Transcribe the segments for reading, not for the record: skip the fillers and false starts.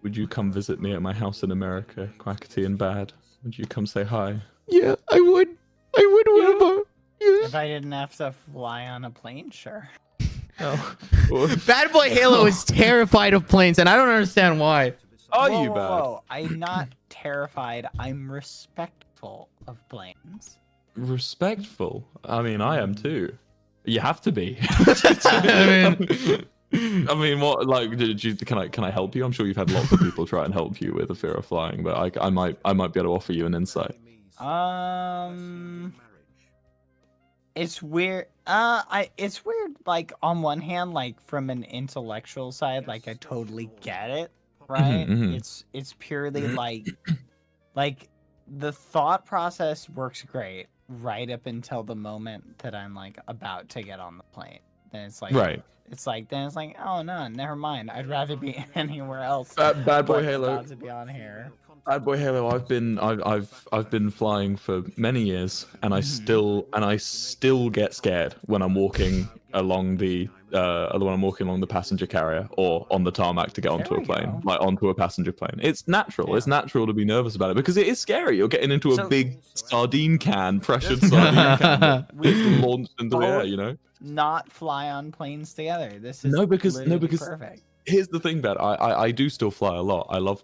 would you come visit me at my house in America, Quackity and Bad? Would you come say hi? Yeah, I would. I would, Wilbur. Yeah. If I didn't have to fly on a plane, sure. Oh. Badboyhalo is terrified of planes, and I don't understand why. Are Whoa, you whoa, Bad? whoa. I'm not terrified. I'm respectful of planes. Respectful? I mean, I am too. You have to be. I mean, what? Like, can I help you? I'm sure you've had lots of people try and help you with a fear of flying, but I might be able to offer you an insight. It's weird. It's weird. Like on one hand, like from an intellectual side, like I totally get it, right? It's purely like the thought process works great right up until the moment that I'm like about to get on the plane. Then it's like, right. It's like oh no, never mind. I'd rather be anywhere else. Badboyhalo. About to be on here. Badboyhalo. I've been flying for many years, and I still get scared when I'm walking along the passenger carrier or on the tarmac to get onto a plane, like onto a passenger plane. It's natural. Yeah. It's natural to be nervous about it because it is scary. You're getting into a big sardine can, pressured sardine can that launched into the air. You know. Not fly on planes together. This is because perfect. Here's the thing, Bad. I do still fly a lot. I love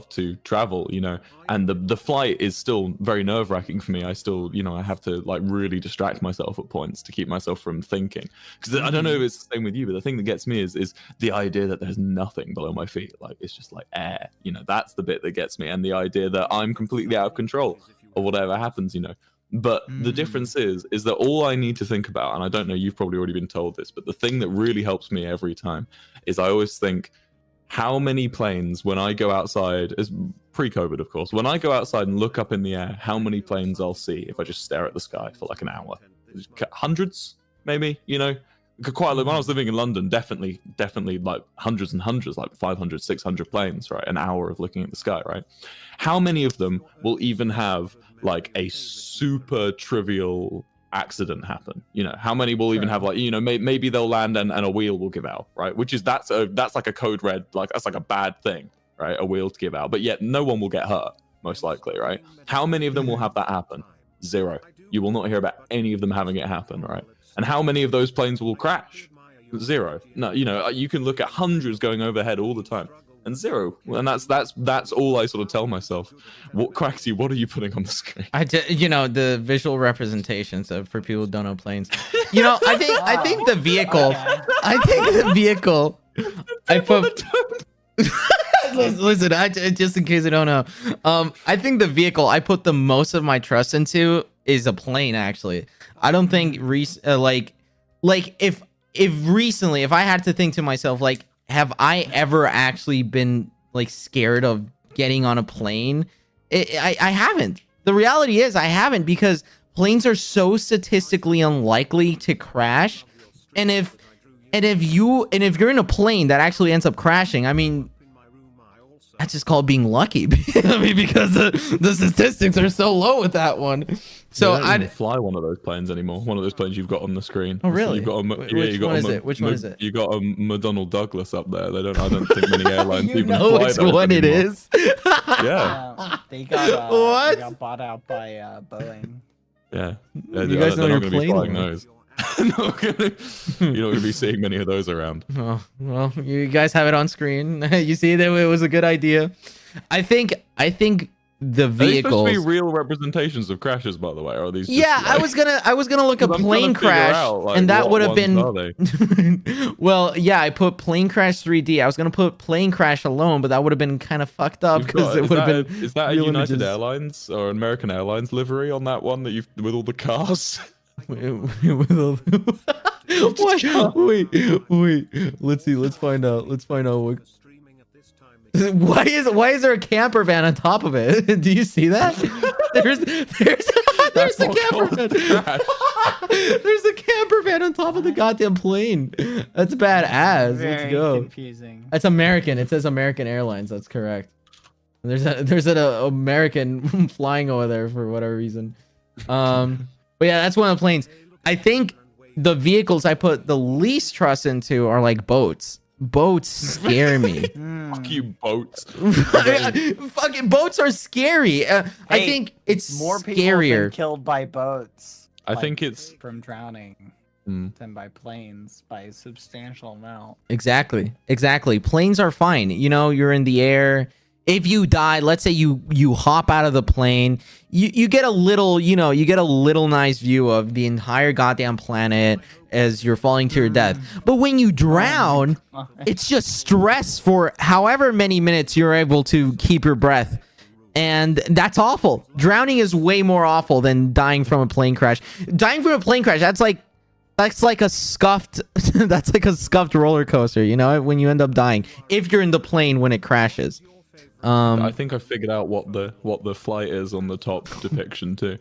to travel, you know, and the flight is still very nerve-wracking for me. I still, you know, I have to like really distract myself at points to keep myself from thinking. Because I don't know if it's the same with you, but the thing that gets me is the idea that there's nothing below my feet. Like it's just like air, you know. That's the bit that gets me, and the idea that I'm completely out of control or whatever happens, you know. But the difference is that all I need to think about, and I don't know, you've probably already been told this, but the thing that really helps me every time is I always think, how many planes, when I go outside, is pre-COVID, of course, when I go outside and look up in the air, how many planes I'll see if I just stare at the sky for like an hour? Hundreds, maybe, you know? Quite when I was living in London, definitely like hundreds and hundreds, like 500, 600 planes, right? An hour of looking at the sky, right? How many of them will even have like a super trivial accident happen? You know, how many will even have like, you know, maybe they'll land and a wheel will give out, right? Which is that's like a code red, like that's like a bad thing, right? A wheel to give out, but yet no one will get hurt, most likely, right? How many of them will have that happen? Zero. You will not hear about any of them having it happen, right? And how many of those planes will crash? Zero. No, you know, you can look at hundreds going overhead all the time, and zero. And that's all I sort of tell myself. What, Quackity, what are you putting on the screen? You know, the visual representations of, for people who don't know planes. You know, I think the vehicle. Okay. I think the vehicle. I put. Listen, just in case I don't know, I think the vehicle I put the most of my trust into is a plane. Actually, I don't think like if recently, if I had to think to myself, like, have I ever actually been like scared of getting on a plane? I haven't. The reality is I haven't, because planes are so statistically unlikely to crash, and if you're in a plane that actually ends up crashing, I mean, that's just called being lucky. I mean, because the statistics are so low with that one. So I don't fly one of those planes anymore. One of those planes you've got on the screen. Oh, really? You've got Which one is it? You got a McDonnell Douglas up there. I don't think many airlines even fly which those one anymore. it is. Yeah. They got bought out by Boeing. Yeah. You guys know your plane those. You're not gonna be seeing many of those around. Oh, well, you guys have it on screen. You see that it was a good idea. I think the vehicles. Are these supposed to be real representations of crashes, by the way? Or are these? Yeah, just like... I was gonna look at plane crash, like, and that would have been. Well, yeah, I put plane crash 3D. I was gonna put plane crash alone, but that would have been kind of fucked up because it would have been. Is that a United Airlines or American Airlines livery on that one that you've with all the cars? With all the... Wait. Let's see. Let's find out. What... Why is there a camper van on top of it? Do you see that? There's a camper van. There's a camper van on top of the goddamn plane. That's badass. Let's go. Confusing. It's American. It says American Airlines. That's correct. There's an American flying over there for whatever reason. But yeah, that's one of the planes. I think the vehicles I put the least trust into are like boats. Boats scare me. Fuck you, boats. Fucking boats are scary. I Hey, think it's More people have scarier. been killed by boats. I think it's from drowning than by planes by a substantial amount. Exactly. Planes are fine. You know, you're in the air. If you die, let's say you hop out of the plane, you get a little, you know, you get a little nice view of the entire goddamn planet as you're falling to your death. But when you drown, it's just stress for however many minutes you're able to keep your breath. And that's awful. Drowning is way more awful than dying from a plane crash. Dying from a plane crash, that's like a scuffed that's like a scuffed roller coaster, you know, when you end up dying if you're in the plane when it crashes. I think I figured out what the flight is on the top depiction too.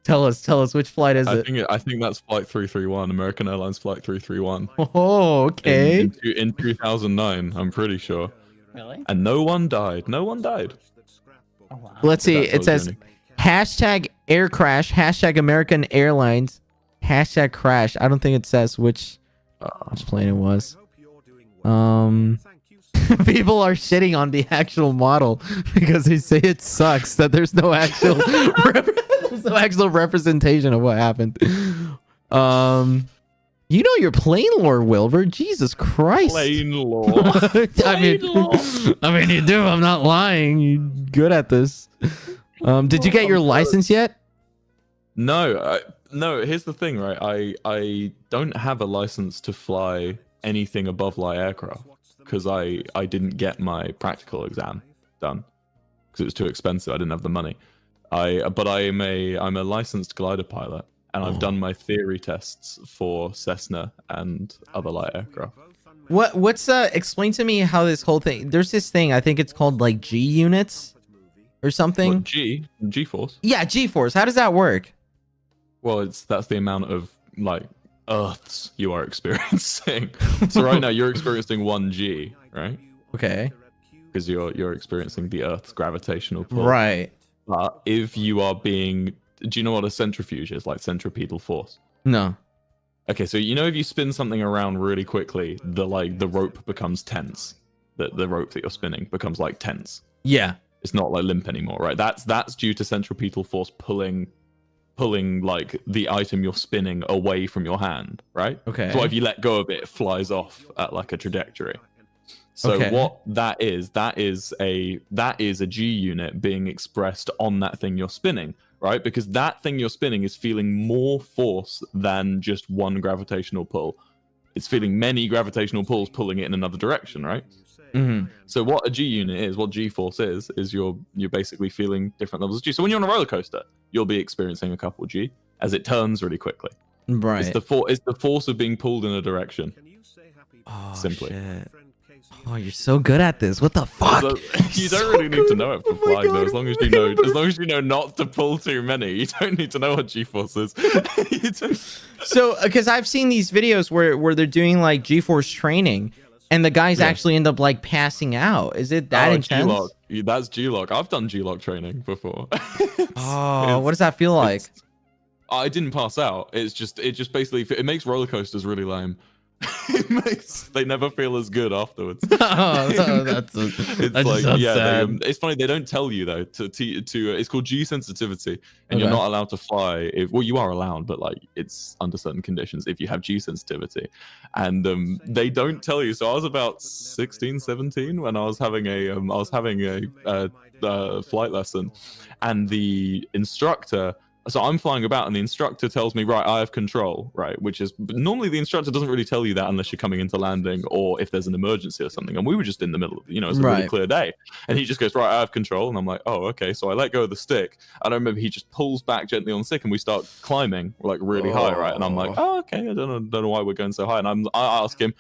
Tell us which flight is it? I think that's Flight 331, American Airlines Flight 331. Oh, okay. In 2009, I'm pretty sure. Really? And no one died. No one died. Oh, wow. Let's see. That's It says journey. hashtag air crash, hashtag American Airlines, hashtag crash. I don't think it says which plane it was. People are shitting on the actual model because they say it sucks that there's no actual there's no actual representation of what happened. You know your plane lore, Wilbur. Jesus Christ. Plane lore. I mean, you do. I'm not lying. You're good at this. Did you get your license yet? No, no. Here's the thing, right? I don't have a license to fly anything above light aircraft because I didn't get my practical exam done because it was too expensive. I didn't have the money. But I'm a licensed glider pilot, and I've done my theory tests for Cessna and other light aircraft. What's explain to me how this whole thing? There's this thing. I think it's called like G units or something. What, G-force? Yeah, G-force. How does that work? Well, that's the amount of like Earths you are experiencing. So right now you're experiencing 1G, right? Okay. Because you're experiencing the Earth's gravitational pull. Right. But if you are being, do you know what a centrifuge is? Like centripetal force. No. Okay, so you know if you spin something around really quickly, the rope becomes tense. The rope that you're spinning becomes like tense. Yeah. It's not like limp anymore, right? That's due to centripetal force pulling like the item you're spinning away from your hand, right? Okay. So if you let go of it, it flies off at like a trajectory. So Okay. what that is a G unit being expressed on that thing you're spinning, right? Because that thing you're spinning is feeling more force than just one gravitational pull. It's feeling many gravitational pulls pulling it in another direction, right? Mm-hmm. So what a G unit is, what G force is you're basically feeling different levels of G. So when you're on a roller coaster, you'll be experiencing a couple G as it turns really quickly. Right. It's the force of being pulled in a direction. Oh, simply. Shit. Oh, you're so good at this. What the fuck? So, you don't really need to know it for Oh my flying, though. God. As long as you know not to pull too many, you don't need to know what G force is. You don't- So, because I've seen these videos where they're doing like G-force training, and the guys Yeah. actually end up like passing out. Is it that intense? G-lock. That's G-lock. I've done G-lock training before. Oh, what does that feel like? I didn't pass out. It just basically it makes roller coasters really lame. They never feel as good afterwards. Oh, that's It's that like sounds yeah, sad. it's funny they don't tell you though to it's called G sensitivity, and you're Okay. not allowed to fly if you are allowed, but like it's under certain conditions if you have G sensitivity, and they don't tell you. So I was about 16, 17 when I was having a flight lesson, and the instructor. So I'm flying about and the instructor tells me, right, I have control, right? Which is normally the instructor doesn't really tell you that unless you're coming into landing or if there's an emergency or something. And we were just in the middle of, it's a really Right. clear day. And he just goes, right, I have control. And I'm like, oh, okay. So I let go of the stick. And I remember he just pulls back gently on the stick and we start climbing like really high, right? And I'm like, oh, okay. I don't know why we're going so high. And I ask him,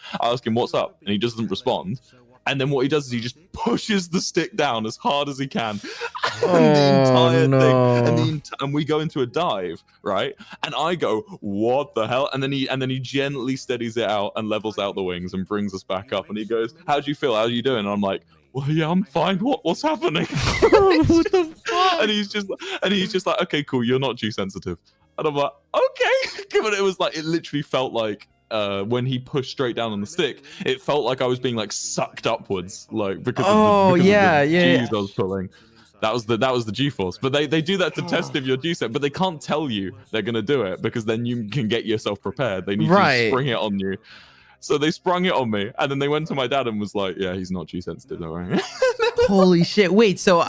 what's up? And he doesn't respond. And then what he does is he just pushes the stick down as hard as he can. And the entire thing. And we go into a dive, right? And I go, what the hell? And then he gently steadies it out and levels out the wings and brings us back up. And he goes, how do you feel? How are you doing? And I'm like, well, yeah, I'm fine. What's happening? What the fuck? And he's just like, okay, cool. You're not G sensitive. And I'm like, okay. But it was like, it literally felt like when he pushed straight down on the stick, it felt like I was being like sucked upwards, like because Oh, of the yeah. G's I was pulling. That was the G-force. But they do that to test if you're G-set, but they can't tell you they're gonna do it because then you can get yourself prepared. They need to spring it on you. So they sprung it on me, and then they went to my dad and was like, "Yeah, he's not G-sensitive, don't worry." Holy shit! Wait, so